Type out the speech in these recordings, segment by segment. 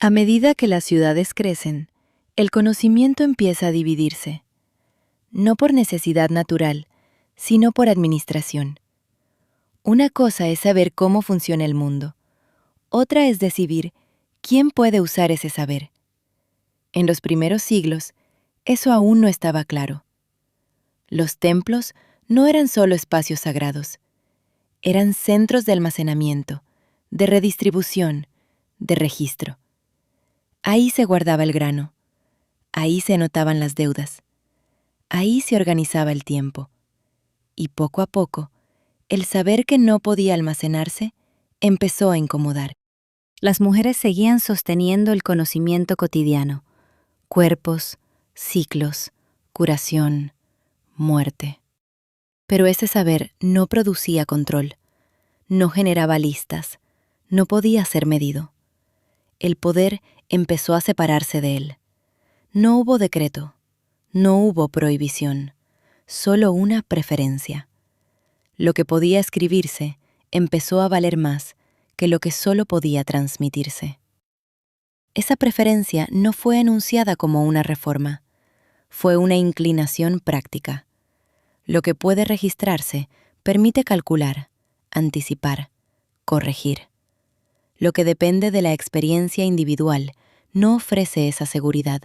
A medida que las ciudades crecen, el conocimiento empieza a dividirse, no por necesidad natural, sino por administración. Una cosa es saber cómo funciona el mundo, otra es decidir quién puede usar ese saber. En los primeros siglos, eso aún no estaba claro. Los templos no eran solo espacios sagrados, eran centros de almacenamiento, de redistribución, de registro. Ahí se guardaba el grano, ahí se anotaban las deudas, ahí se organizaba el tiempo. Y poco a poco, el saber que no podía almacenarse empezó a incomodar. Las mujeres seguían sosteniendo el conocimiento cotidiano: cuerpos, ciclos, curación, muerte. Pero ese saber no producía control, no generaba listas, no podía ser medido. El poder empezó a separarse de él. No hubo decreto, no hubo prohibición, solo una preferencia. Lo que podía escribirse empezó a valer más que lo que solo podía transmitirse. Esa preferencia no fue anunciada como una reforma, fue una inclinación práctica. Lo que puede registrarse permite calcular, anticipar, corregir. Lo que depende de la experiencia individual no ofrece esa seguridad,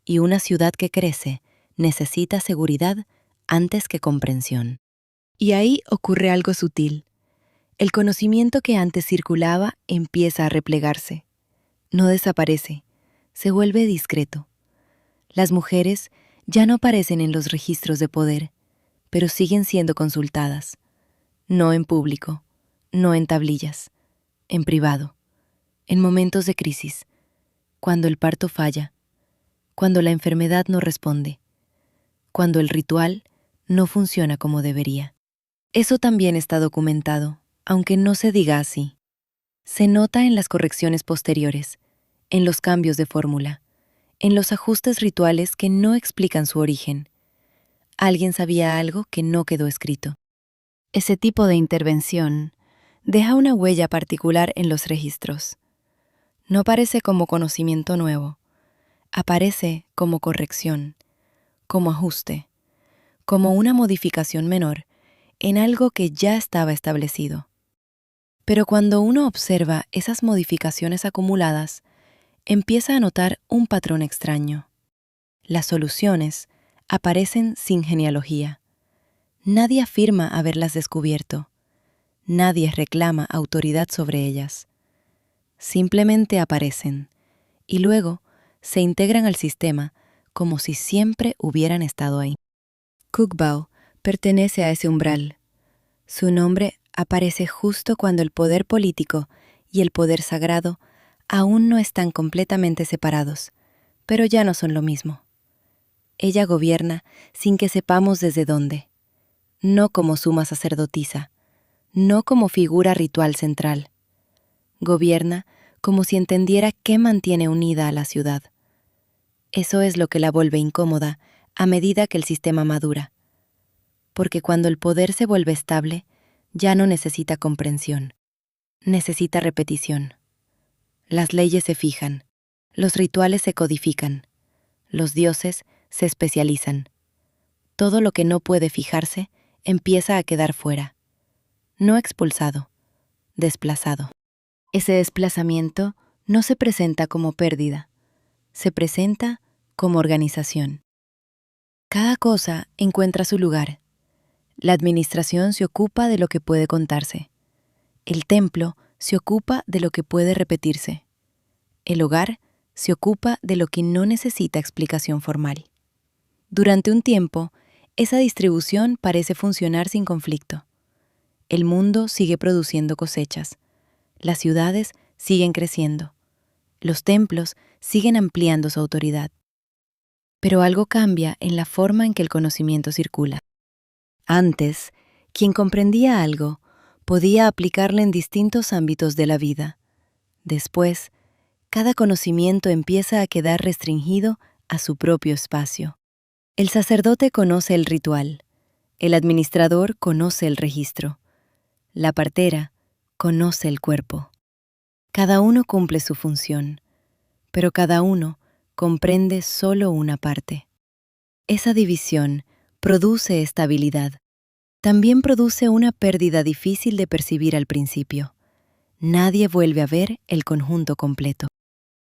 y una ciudad que crece necesita seguridad antes que comprensión. Y ahí ocurre algo sutil. El conocimiento que antes circulaba empieza a replegarse. No desaparece, se vuelve discreto. Las mujeres ya no aparecen en los registros de poder, pero siguen siendo consultadas. No en público, no en tablillas, en privado, en momentos de crisis, cuando el parto falla, cuando la enfermedad no responde, cuando el ritual no funciona como debería. Eso también está documentado, aunque no se diga así. Se nota en las correcciones posteriores, en los cambios de fórmula, en los ajustes rituales que no explican su origen. Alguien sabía algo que no quedó escrito. Ese tipo de intervención deja una huella particular en los registros. No aparece como conocimiento nuevo, aparece como corrección, como ajuste, como una modificación menor en algo que ya estaba establecido. Pero cuando uno observa esas modificaciones acumuladas, empieza a notar un patrón extraño. Las soluciones aparecen sin genealogía. Nadie afirma haberlas descubierto. Nadie reclama autoridad sobre ellas. Simplemente aparecen, y luego se integran al sistema como si siempre hubieran estado ahí. Kugbao pertenece a ese umbral. Su nombre aparece justo cuando el poder político y el poder sagrado aún no están completamente separados, pero ya no son lo mismo. Ella gobierna sin que sepamos desde dónde, no como suma sacerdotisa, no como figura ritual central. Gobierna como si entendiera qué mantiene unida a la ciudad. Eso es lo que la vuelve incómoda a medida que el sistema madura. Porque cuando el poder se vuelve estable, ya no necesita comprensión, necesita repetición. Las leyes se fijan, los rituales se codifican, los dioses se especializan. Todo lo que no puede fijarse empieza a quedar fuera, no expulsado, desplazado. Ese desplazamiento no se presenta como pérdida, se presenta como organización. Cada cosa encuentra su lugar. La administración se ocupa de lo que puede contarse. El templo se ocupa de lo que puede repetirse. El hogar se ocupa de lo que no necesita explicación formal. Durante un tiempo, esa distribución parece funcionar sin conflicto. El mundo sigue produciendo cosechas. Las ciudades siguen creciendo. Los templos siguen ampliando su autoridad. Pero algo cambia en la forma en que el conocimiento circula. Antes, quien comprendía algo podía aplicarlo en distintos ámbitos de la vida. Después, cada conocimiento empieza a quedar restringido a su propio espacio. El sacerdote conoce el ritual, el administrador conoce el registro, la partera conoce el cuerpo. Cada uno cumple su función, pero cada uno comprende solo una parte. Esa división produce estabilidad. También produce una pérdida difícil de percibir al principio. Nadie vuelve a ver el conjunto completo.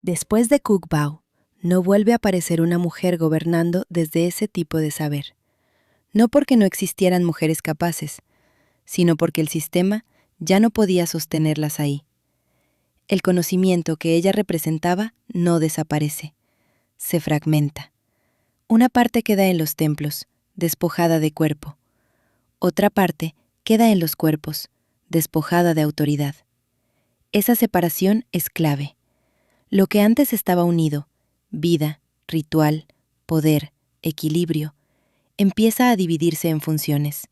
Después de Cuc Bao, no vuelve a aparecer una mujer gobernando desde ese tipo de saber. No porque no existieran mujeres capaces, sino porque el sistema ya no podía sostenerlas ahí. El conocimiento que ella representaba no desaparece, se fragmenta. Una parte queda en los templos, despojada de cuerpo. Otra parte queda en los cuerpos, despojada de autoridad. Esa separación es clave. Lo que antes estaba unido, vida, ritual, poder, equilibrio, empieza a dividirse en funciones.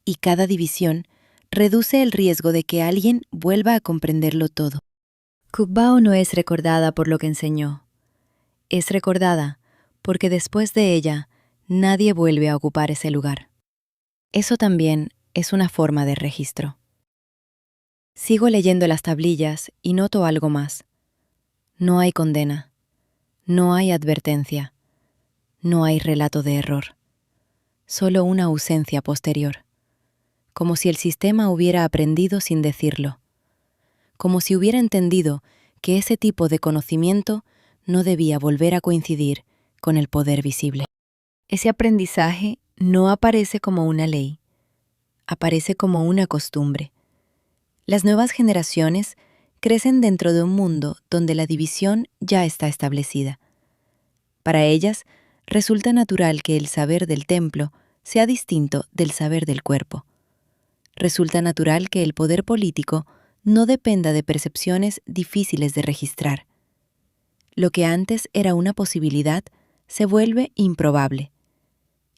Y cada división reduce el riesgo de que alguien vuelva a comprenderlo todo. Cuc Bao no es recordada por lo que enseñó. Es recordada porque después de ella nadie vuelve a ocupar ese lugar. Eso también es una forma de registro. Sigo leyendo las tablillas y noto algo más. No hay condena, no hay advertencia, no hay relato de error, solo una ausencia posterior, como si el sistema hubiera aprendido sin decirlo, como si hubiera entendido que ese tipo de conocimiento no debía volver a coincidir con el poder visible. Ese aprendizaje no aparece como una ley, aparece como una costumbre. Las nuevas generaciones crecen dentro de un mundo donde la división ya está establecida. Para ellas, resulta natural que el saber del templo sea distinto del saber del cuerpo. Resulta natural que el poder político no dependa de percepciones difíciles de registrar. Lo que antes era una posibilidad se vuelve improbable,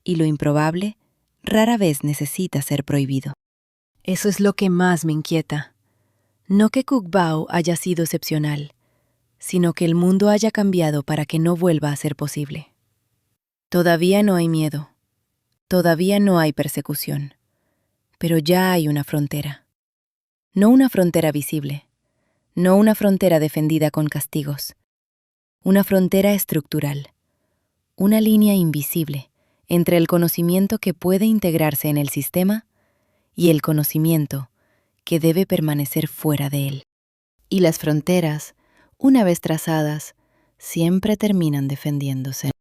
y lo improbable rara vez necesita ser prohibido. Eso es lo que más me inquieta. No que Cuc Bao haya sido excepcional, sino que el mundo haya cambiado para que no vuelva a ser posible. Todavía no hay miedo, todavía no hay persecución, pero ya hay una frontera. No una frontera visible, no una frontera defendida con castigos, una frontera estructural, una línea invisible entre el conocimiento que puede integrarse en el sistema y el conocimiento que debe permanecer fuera de él. Y las fronteras, una vez trazadas, siempre terminan defendiéndose.